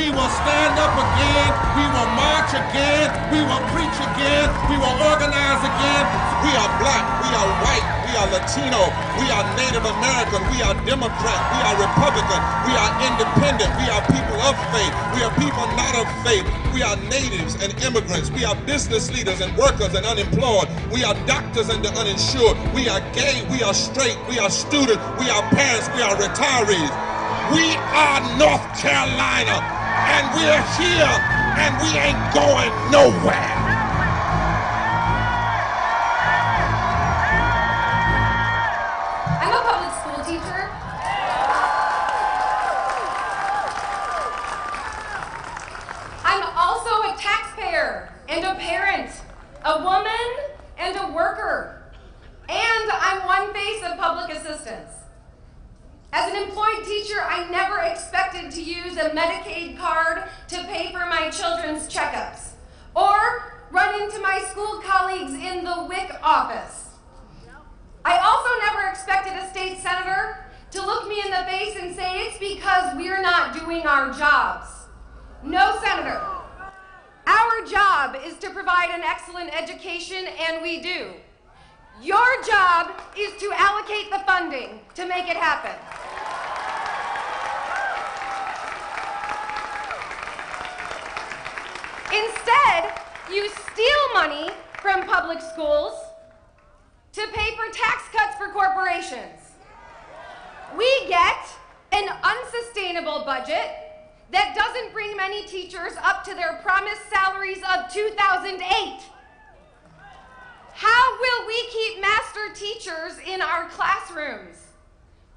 We will stand up again. We will march again. We will preach again. We will organize again. We are black. We are white. We are Latino. We are Native American. We are Democrat. We are Republican. We are independent. We are people of faith. We are people not of faith. We are natives and immigrants. We are business leaders and workers and unemployed. We are doctors and the uninsured. We are gay. We are straight. We are students. We are parents. We are retirees. We are North Carolina, and we're here, and we ain't going nowhere. I'm a public school teacher. I'm also a taxpayer and a parent, a woman and a worker, and I'm one face of public assistance. As an employed teacher, I never expected to use a Medicaid card to pay for my children's checkups, or run into my school colleagues in the WIC office. I also never expected a state senator to look me in the face and say it's because we're not doing our jobs. No, Senator. Our job is to provide an excellent education, and we do. Your job is to allocate the funding to make it happen. Instead, you steal money from public schools to pay for tax cuts for corporations. We get an unsustainable budget that doesn't bring many teachers up to their promised salaries of 2008. How will we keep master teachers in our classrooms?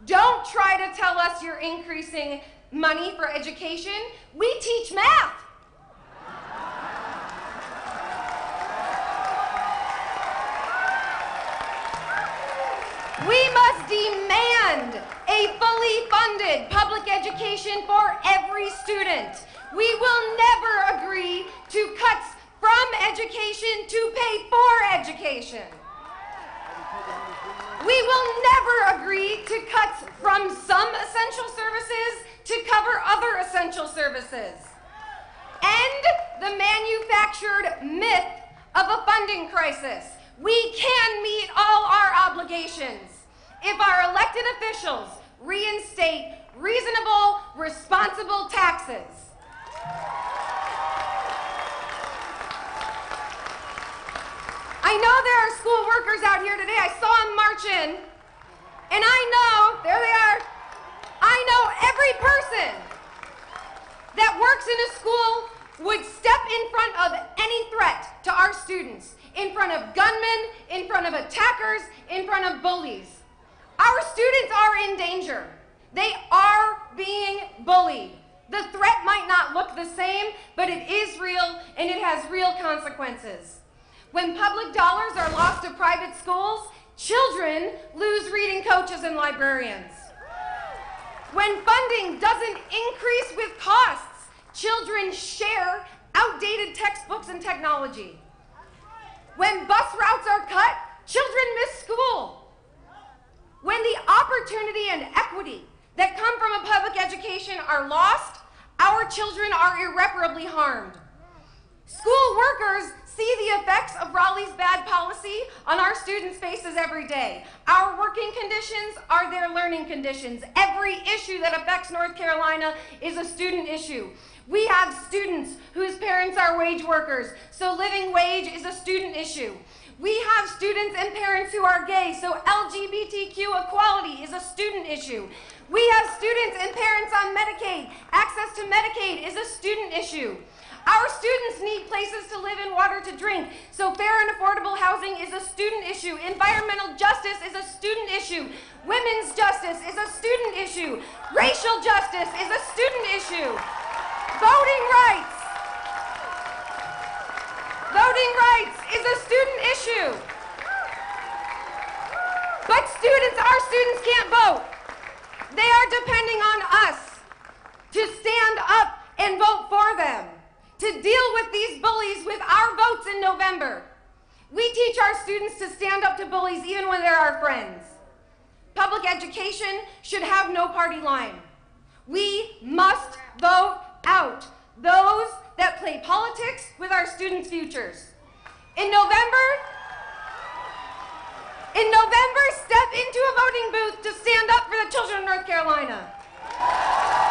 Don't try to tell us you're increasing money for education. We teach math. We must demand a fully funded public education for every student. We will never agree to cuts from education to pay for education. We will never agree to cuts from some essential services to cover other essential services. End the manufactured myth of a funding crisis. We can meet all our obligations if our elected officials reinstate reasonable, responsible taxes. I know there are school workers out here today. I saw them march in, and I know, there they are, I know every person that works in a school would step in front of any threat to our students, in front of gunmen, in front of attackers, in front of bullies. Our students are in danger. They are being bullied. The threat might not look the same, but it is real, and it has real consequences. When public dollars are lost to private schools, children lose reading coaches and librarians. When funding doesn't increase with costs, children share outdated textbooks and technology. When bus routes are cut, children miss school. When the opportunity and equity that come from a public education are lost, our children are irreparably harmed. School workers see the effects of Raleigh's bad policy on our students' faces every day. Our working conditions are their learning conditions. Every issue that affects North Carolina is a student issue. We have students whose parents are wage workers, so living wage is a student issue. We have students and parents who are gay, so LGBTQ equality is a student issue. We have students and parents on Medicaid. Access to Medicaid is a student issue. Our students need places to live and water to drink, so fair and affordable housing is a student issue. Environmental justice is a student issue. Women's justice is a student issue. Racial justice is a student issue. Voting rights. Voting rights is a student issue. But our students can't vote. They are depending on us to stand up and vote for them, to deal with these bullies with our votes in November. We teach our students to stand up to bullies even when they're our friends. Public education should have no party line. We must vote out politics with our students' futures. In November, step into a voting booth to stand up for the children of North Carolina.